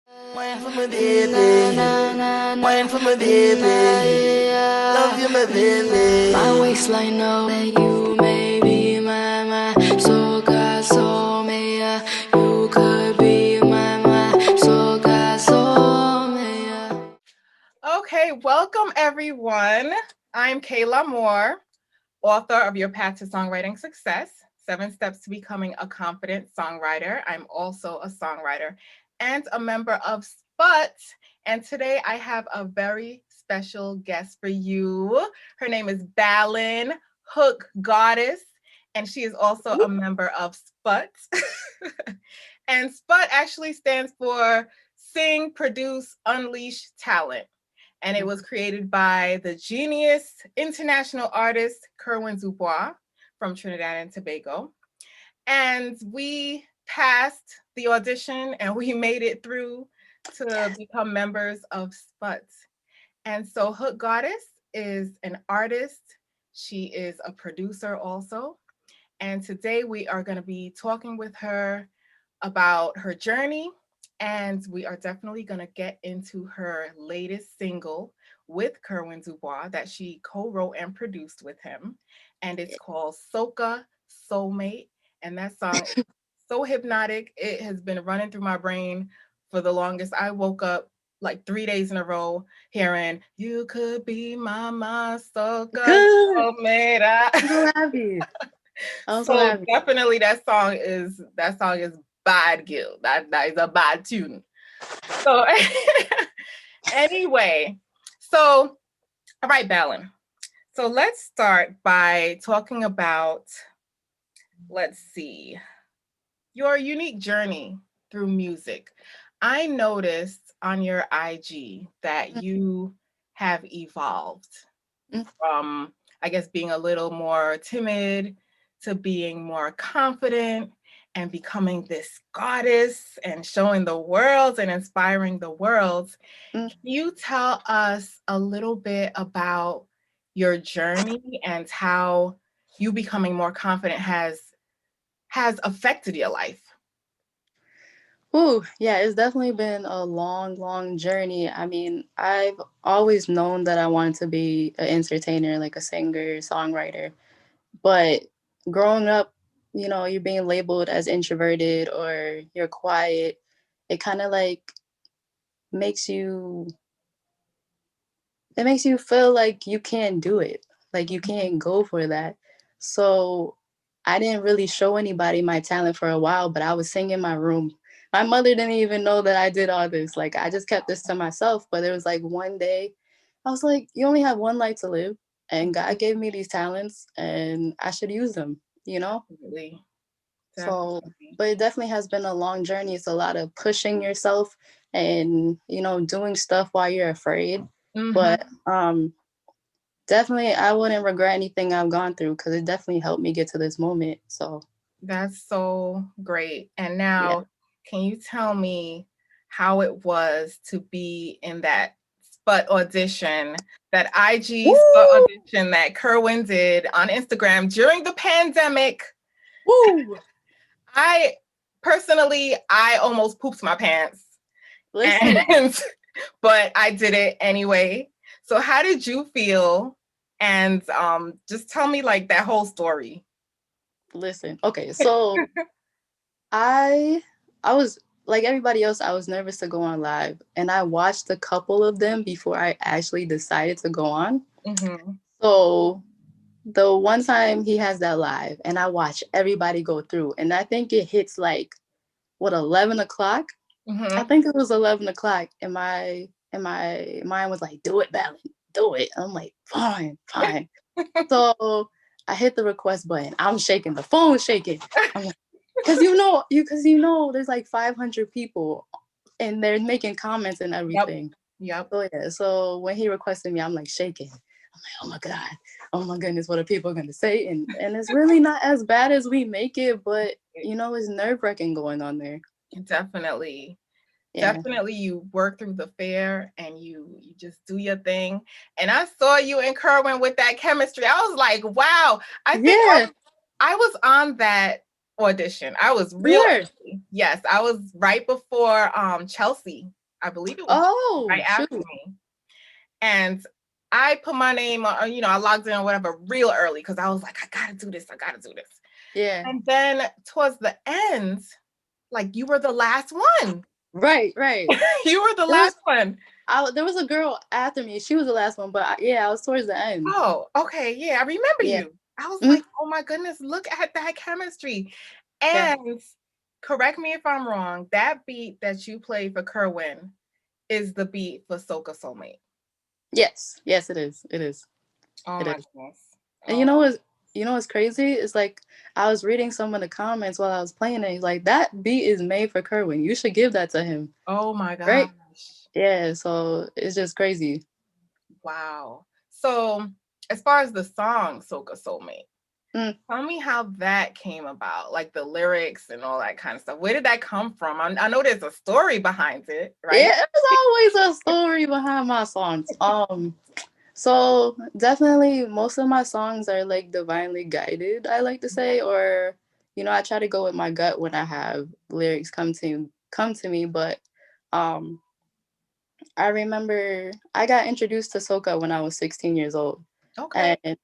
Wine for my baby, wine for my baby, love you my baby. My waistline know that you may be my soca soulmate. You could be my soca soulmate. Okay, welcome everyone. I'm Kayla Moore, author of Your Path to Songwriting Success, 7 Steps to Becoming a Confident Songwriter. I'm also a songwriter and a member of SPUT. And today I have a very special guest for you. Her name is Ballin Hook Gawdess, and she is also a member of SPUT. And SPUT actually stands for Sing, Produce, Unleash Talent. And it was created by the genius international artist Kerwin Du Bois from Trinidad and Tobago. And we passed the audition and we made it through to become members of SPUT. And so Hook Gawdess is an artist. She is a producer also. And today we are going to be talking with her about her journey. And we are definitely going to get into her latest single with Kerwin Du Bois that she co-wrote and produced with him. And it's called Soca Soulmate. And that song is so hypnotic. It has been running through my brain for the longest. I woke up like 3 days in a row hearing, "You could be my soca soulmate." I'm so happy. I'm so So happy. definitely that song is bad Gil. That is a bad tune. So anyway, so all right, Ballin. So let's start by talking about, let's see, your unique journey through music. I noticed on your IG that you have evolved from, I guess, being a little more timid to being more confident and becoming this goddess and showing the world and inspiring the world. Can you tell us a little bit about your journey and how you becoming more confident has affected your life? Ooh, yeah, it's definitely been a long, long journey. I mean, I've always known that I wanted to be an entertainer, like a singer, songwriter. But growing up, you're being labeled as introverted or you're quiet. It kind of like makes you, it makes you feel like you can't do it, like you can't go for that. So I didn't really show anybody my talent for a while, but I was singing in my room. My mother didn't even know that I did all this. Like I just kept this to myself. But it was like one day I was like, you only have one life to live, and God gave me these talents and I should use them, you know? Definitely. So, Definitely. but it definitely has been a long journey. It's a lot of pushing yourself and, doing stuff while you're afraid. But definitely I wouldn't regret anything I've gone through because it definitely helped me get to this moment. So That's so great. And yeah. now, can you tell me how it was to be in that SPUT audition, that IG SPUT Woo! audition that Kerwin did on Instagram during the pandemic? Woo! I personally, I almost pooped my pants, Listen, and but I did it anyway. So how did you feel? And just tell me like that whole story. listen. Okay, so I I was like everybody else, I was nervous to go on live, and I watched a couple of them before I actually decided to go on. Mm-hmm. So the one time he has that live, and I watch everybody go through, and I think it hits like what 11 o'clock. I Mm-hmm. think it was 11 o'clock, and my mind was like, "Do it, Ballin, do it." I'm like, "Fine, fine." So I hit the request button. I'm shaking. The phone's shaking. I'm like, because there's like 500 people, and they're making comments and Yep. everything. Yep. So yeah. So when he requested me, I'm like shaking. I'm like, oh my god, oh my goodness, what are people gonna say? And it's really not as bad as we make it, but it's nerve wracking going on there. Definitely. Yeah. Definitely you work through the fear and you just do your thing. And I saw you and Kerwin with that chemistry. I was like, wow. I think Yeah. I was on that audition. I was You real were. early. Yes, I was right before Chelsea. I believe it was Oh, right after shoot. me. And I put my name on, I logged in or whatever real early because I was like, I gotta do this. I gotta do this. Yeah. And then towards the end, like you were the last one. Right. You were the last one. There was a girl after me. She was the last one, but I was towards the end. Oh, okay. Yeah, I remember Yeah. you. I was Mhm. like, oh my goodness, look at that chemistry. Yeah. And correct me if I'm wrong, that beat that you played for Kerwin is the beat for Soca Soulmate. Yes, it is. It is. Oh It my is. goodness. And Oh, you know what's crazy? It's like I was reading some of the comments while I was playing it. Like that beat is made for Kerwin. You should give that to him, oh my right? gosh. Yeah. So it's just crazy. Wow. So as far as the song Soca Soulmate, Mm. tell me how that came about, like the lyrics and all that kind of stuff. Where did that come from? I know there's a story behind it, right? Yeah, there's always a story behind my songs. So definitely most of my songs are like divinely guided, I like to say, or I try to go with my gut when I have lyrics come to me. But um I remember I got introduced to soca when I was 16 years old. Okay. And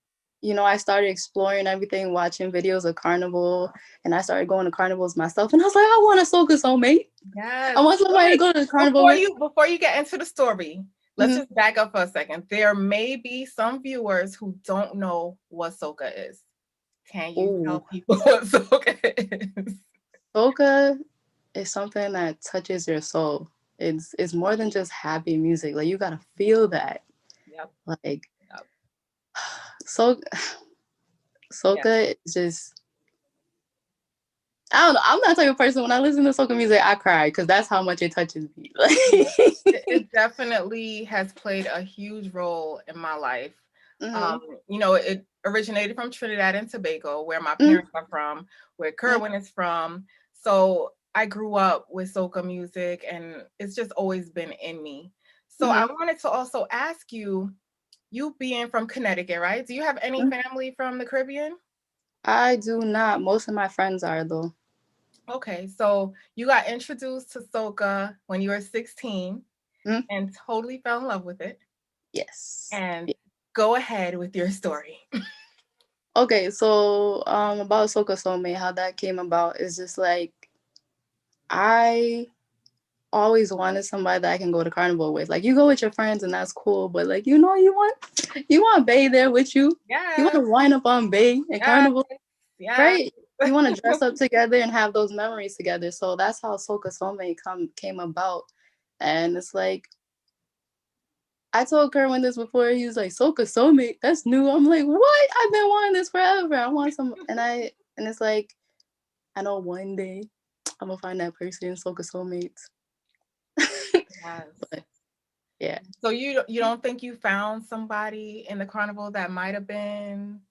I started exploring everything, watching videos of carnival, and I started going to carnivals myself. And I was like, I want a soca soulmate. I Yes. want somebody to Wait, go to the carnival with. before you get into the story, let's Mhm. just back up for a second. There may be some viewers who don't know what soca is. Can you Ooh, tell people what soca is? soca is something that touches your soul. It's more than just happy music. Like you gotta feel that. Yep. Like Yep. so Yeah. soca is just I don't know. I'm not the type of person when I listen to soca music, I cry because that's how much it touches me. Yeah. It definitely has played a huge role in my life. Hmm. It originated from Trinidad and Tobago, where my Hmm. parents are from, where Kerwin is from. So I grew up with soca music, and it's just always been in me. So I Hmm. wanted to also ask you, you being from Connecticut, right? Do you have any family from the Caribbean? I do not. Most of my friends are though. Okay, so you got introduced to soca when you were 16 Mhm. and totally fell in love with it. Yes. And go ahead with your story. Okay, so about Soca Soulmate, how that came about is just like I always wanted somebody that I can go to carnival with. Like you go with your friends and that's cool, but like you want Bay there with you. You want Yes, to wind up on Bay and yes, carnival, yes. right? You want to dress up together and have those memories together. So that's how Soca Soulmate came about. And it's like I told Kerwin this before. He was like, Soca Soulmate, that's new. I'm like, what? I've been wanting this forever. I want some, and it's like, I know one day I'm gonna find that person, Soca Soulmates. Yes. But yeah, So you don't think you found somebody in the carnival that might have been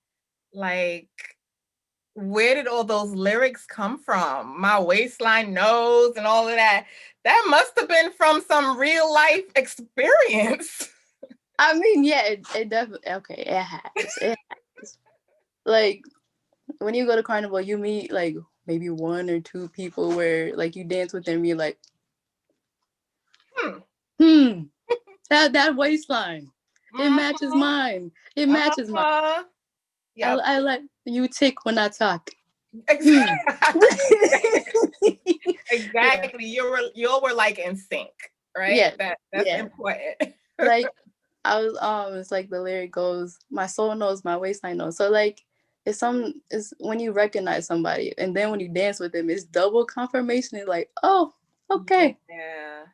like, where did all those lyrics come from? My waistline knows and all of that. That must have been from some real life experience. I mean, yeah, it definitely okay. It has, it has. Like when you go to carnival, you meet like maybe one or two people where like you dance with them. You're like, Hmm. hmm, that waistline, it matches Mhm. mine. It matches mine. Uh-huh. Yep. I let you tick when I talk. Hmm. Exactly. Yeah. Exactly. You were like in sync, right? Yeah. That's Yeah. important. Like I was it's like the lyric goes, my soul knows, my waistline knows. So like it's when you recognize somebody and then when you dance with them, it's double confirmation. It's like, oh, okay.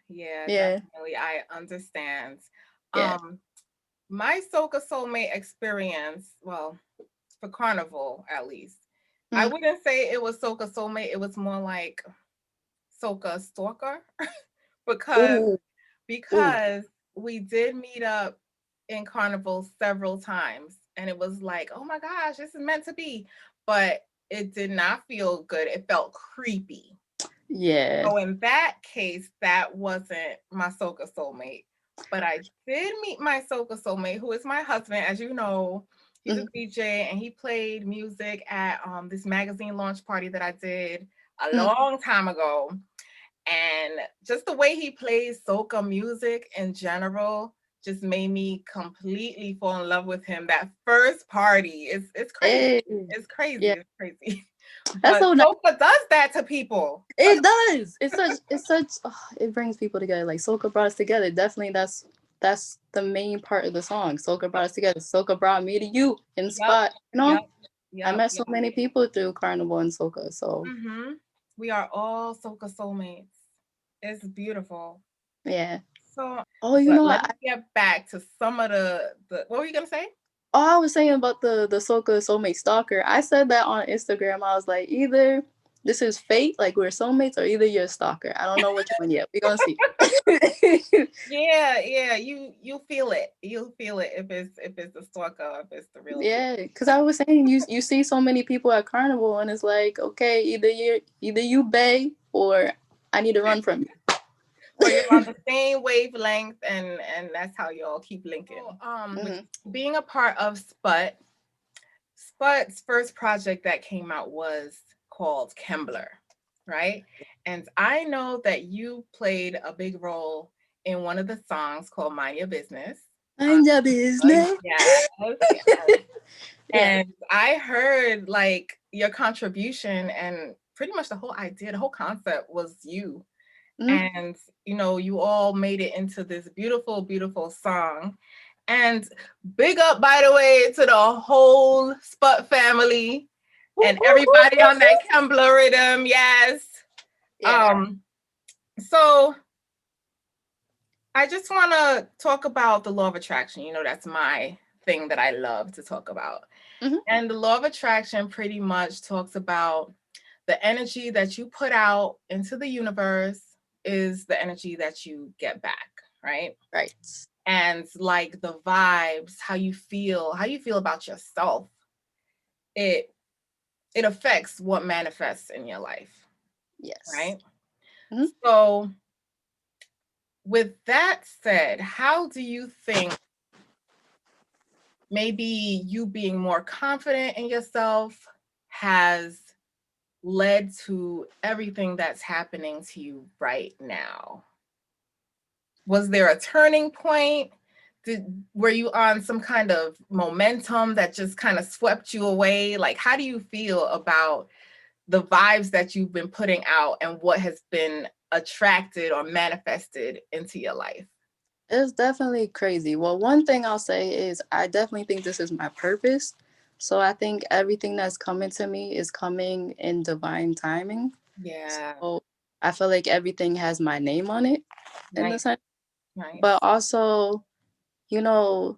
Yeah, Yeah. definitely. I understand. Yeah. Um, my Soca Soulmate experience, well, for Carnival at least, I Mm. wouldn't say it was Soca Soulmate. It was more like Soca Stalker because Ooh. Ooh. because we did meet up in Carnival several times, and it was like, oh my gosh, this is meant to be, but it did not feel good. It felt creepy. Yeah. So in that case, that wasn't my Soca Soulmate. But I did meet my Soca Soulmate, who is my husband. As you know, he's a Mm. DJ, and he played music at this magazine launch party that I did a Mm. long time ago. And just the way he plays soca music in general just made me completely fall in love with him. That first party is it's crazy. Hey, It's crazy. yeah, It's crazy. that's But so nice. soca does that to people. It does. It's such it brings people together. Like soca brought us together. Definitely that's the main part of the song. Soca brought us together. Soca brought me to you in Yep. spot. Yep. I Yep. met so Yep. many people through Carnival and soca. So We are all soca soulmates. It's beautiful. yeah. So, Oh, but let me get back to some of the what were you gonna say? I was saying about the Soca Soulmate Stalker. I said that on Instagram. I was like, either this is fate, like we're soulmates, or either you're a stalker. I don't know which one yet. We're gonna see. Yeah, you feel it. You'll feel it if it's the stalker, if it's the real deal. Yeah, because I was saying you see so many people at Carnival, and it's like, okay, either you bae or I need to run from you. Or you're on the same wavelength, and that's how y'all keep linking. Being a part of Sput's first project that came out was called Kembler, right? And I know that you played a big role in one of the songs called Mind Your Business. Mind your business. Yes, yes. Yeah. And I heard like your contribution, and pretty much the whole idea, the whole concept was you. And you all made it into this beautiful, beautiful song. And big up, by the way, to the whole Sput family and everybody on that Kembler rhythm. Yes. Yeah. So I just want to talk about the law of attraction. That's my thing that I love to talk about. And the law of attraction pretty much talks about the energy that you put out into the universe is the energy that you get back, right? Right. And like the vibes, how you feel about yourself, it affects what manifests in your life. Yes. Right? So with that said, how do you think maybe you being more confident in yourself has led to everything that's happening to you right now? Was there a turning point? Were you on some kind of momentum that just kind of swept you away? Like, how do you feel about the vibes that you've been putting out and what has been attracted or manifested into your life? It's definitely crazy. Well, one thing I'll say is I definitely think this is my purpose. So I think everything that's coming to me is coming in divine timing. Yeah. So I feel like everything has my name on it in the sense. Right. But also, the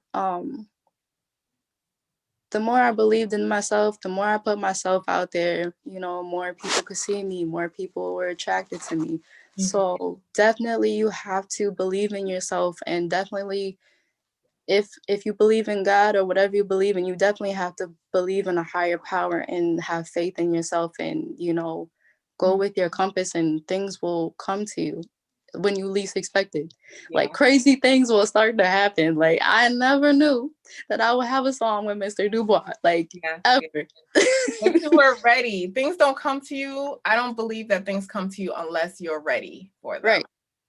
more I believed in myself, the more I put myself out there, more people could see me, more people were attracted to me. So definitely you have to believe in yourself, and definitely if you believe in God or whatever you believe in, you definitely have to believe in a higher power and have faith in yourself, and go with your compass, and things will come to you when you least expect it. Like crazy things will start to happen. Like I never knew that I would have a song with Mr. Du Bois, like ever. But you were ready. Things don't come to you. I don't believe that things come to you unless you're ready for them.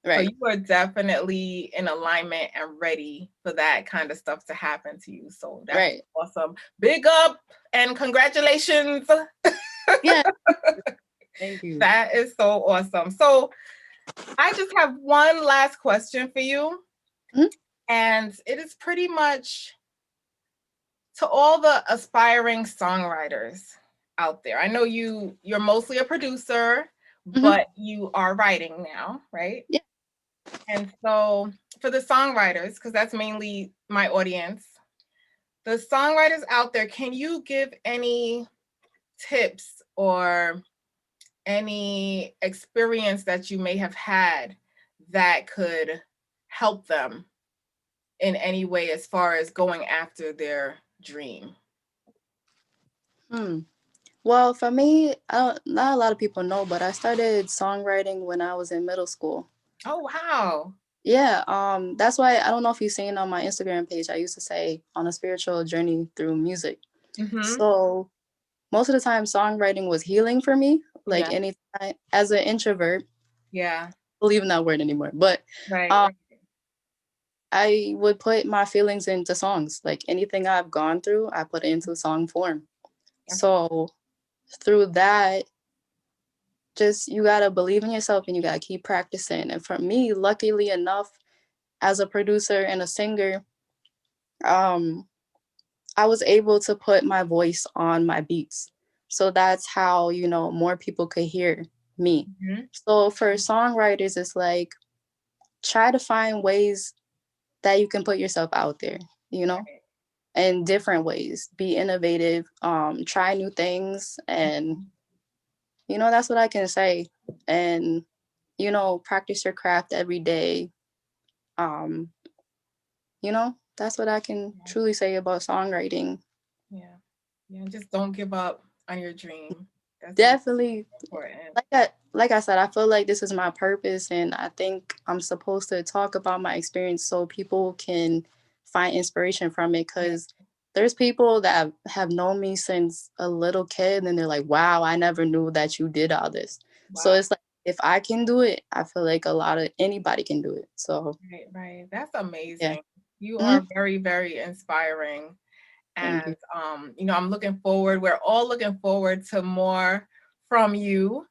Right. So you are definitely in alignment and ready for that kind of stuff to happen to you. So that's awesome. Big up and congratulations. Yeah. Thank you. That is so awesome. So I just have one last question for you. And it is pretty much to all the aspiring songwriters out there. I know you're mostly a producer, but you are writing now, right? Yeah. And so for the songwriters, because that's mainly my audience, the songwriters out there, can you give any tips or any experience that you may have had that could help them in any way as far as going after their dream? Well, for me, not a lot of people know, but I started songwriting when I was in middle school. Oh, wow. Yeah, that's why I don't know if you've seen on my Instagram page, I used to say on a spiritual journey through music. So most of the time songwriting was healing for me. Like anytime as an introvert, Yeah. Believe in that word anymore. But Right. I would put my feelings into songs. Like anything I've gone through, I put it into song form. So through that, just you gotta believe in yourself and you gotta keep practicing. And for me, luckily enough, as a producer and a singer, I was able to put my voice on my beats. So that's how, you know, more people could hear me. So for songwriters, it's like try to find ways that you can put yourself out there, you know, in different ways. Be innovative, try new things, and you know, that's what I can say. And you know, practice your craft every day. You know, that's what I can truly say about songwriting. Yeah. Yeah. Just don't give up on your dream. That's Definitely, important. like I said, I feel like this is my purpose, and I think I'm supposed to talk about my experience so people can find inspiration from it. Because there's people that have known me since a little kid, and they're like, "Wow, I never knew that you did all this." Wow. So it's like, if I can do it, I feel like anybody can do it. So right. That's amazing. Yeah. You are very, very inspiring. Thank And you. you know, we're all looking forward to more from you.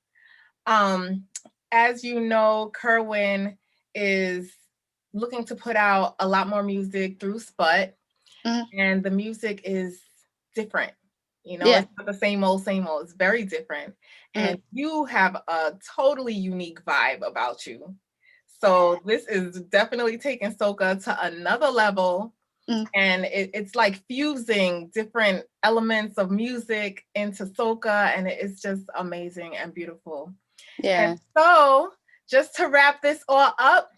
As you know, Kerwin is looking to put out a lot more music through Sput, and the music is different. You know, it's not the same old, same old. It's very different. And you have a totally unique vibe about you. So this is definitely taking Soca to another level. And it's like fusing different elements of music into soca, and it's just amazing and beautiful. Yeah. And so just to wrap this all up,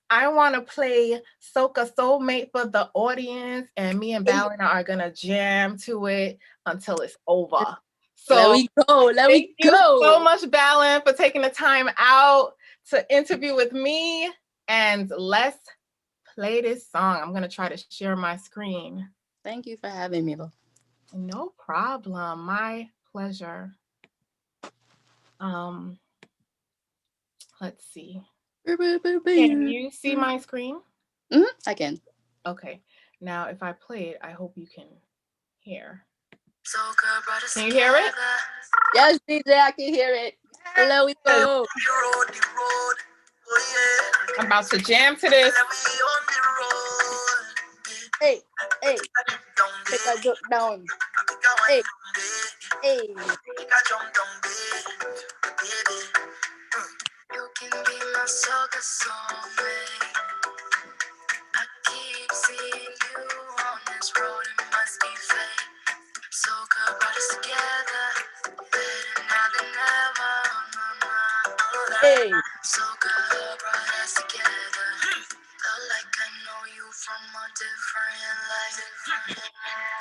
I want to play Soca Soulmate for the audience, and me and Balina are gonna jam to it until it's over. So Let we go. Thank you so much, Balin, for taking the time out to interview with me, and let's play this song. I'm gonna try to share my screen. Thank you for having me, though. No problem. My pleasure. Let's see. Can you see my screen? I can. Okay. Now, if I play it, I hope you can hear. Can you hear it? Yes, DJ, I can hear it. Let we go. I'm about to jam to this. Hey, hey. Take that jump down. Hey, hey. You can be my soca soulmate. I keep seeing you on this road, it must be fate. Soca brought us together, better now than ever. Hey. Soca brought us together. Felt like I know you from a different life.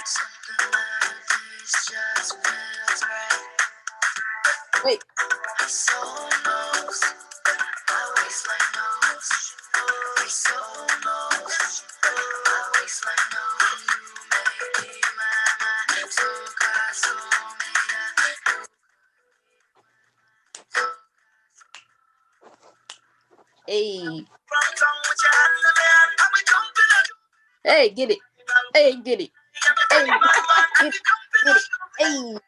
Something about this just feels right. Wait. My soul knows, my waistline knows. My soul knows, my waistline knows. You may be my soca soulmate. Hey. Hey, get it. Hey, get it. Hey, get it. Get it. Hey.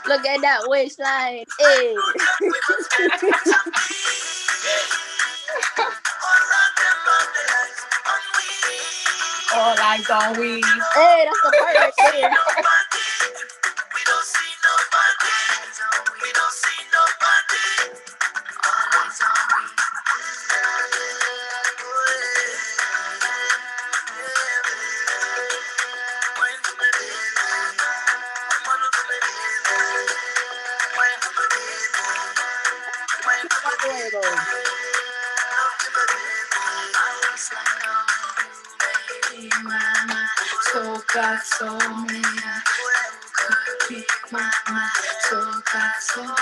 Look at that waistline. Hey. All eyes on we. Hey, that's the part right there. We don't see nobody. We don't see nobody. All eyes on we. Soca Soulmate, you could be my Soca Soulmate.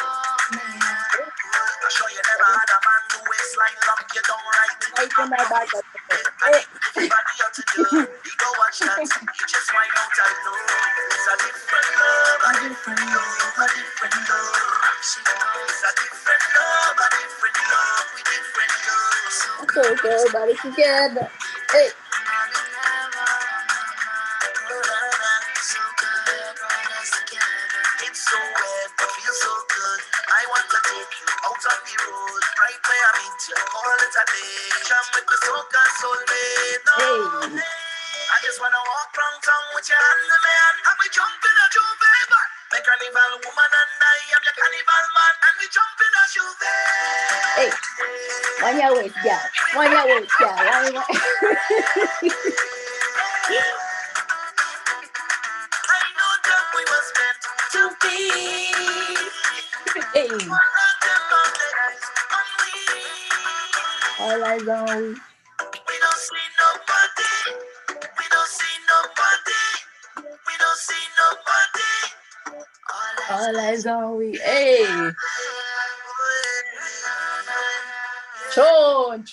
I'm sure you never had a man to waistline lock you down right in the Right in my back. everybody out to do. You go watch that. You just wind out and know. It's a different love, a different love, a different love. She knows it's a different love, a different love, we different love. Okay, everybody together. Hey. It's so wet, but feels so good. I want to take you out on the road, right where I meet you. Call it a day. Jam with the Soca Soulmate. No, hey. I just wanna walk round town with your hand in my hand, and we jump in a Juve man. My carnival woman and I am your carnival man, and we jump in a Juve. Hey. One your waist, girl. One your waist, girl. I know that we was meant to be. Hey. All eyes on we. We don't see nobody. We don't see nobody. We don't see nobody. All eyes on we. Hey. Chon.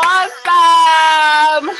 Awesome.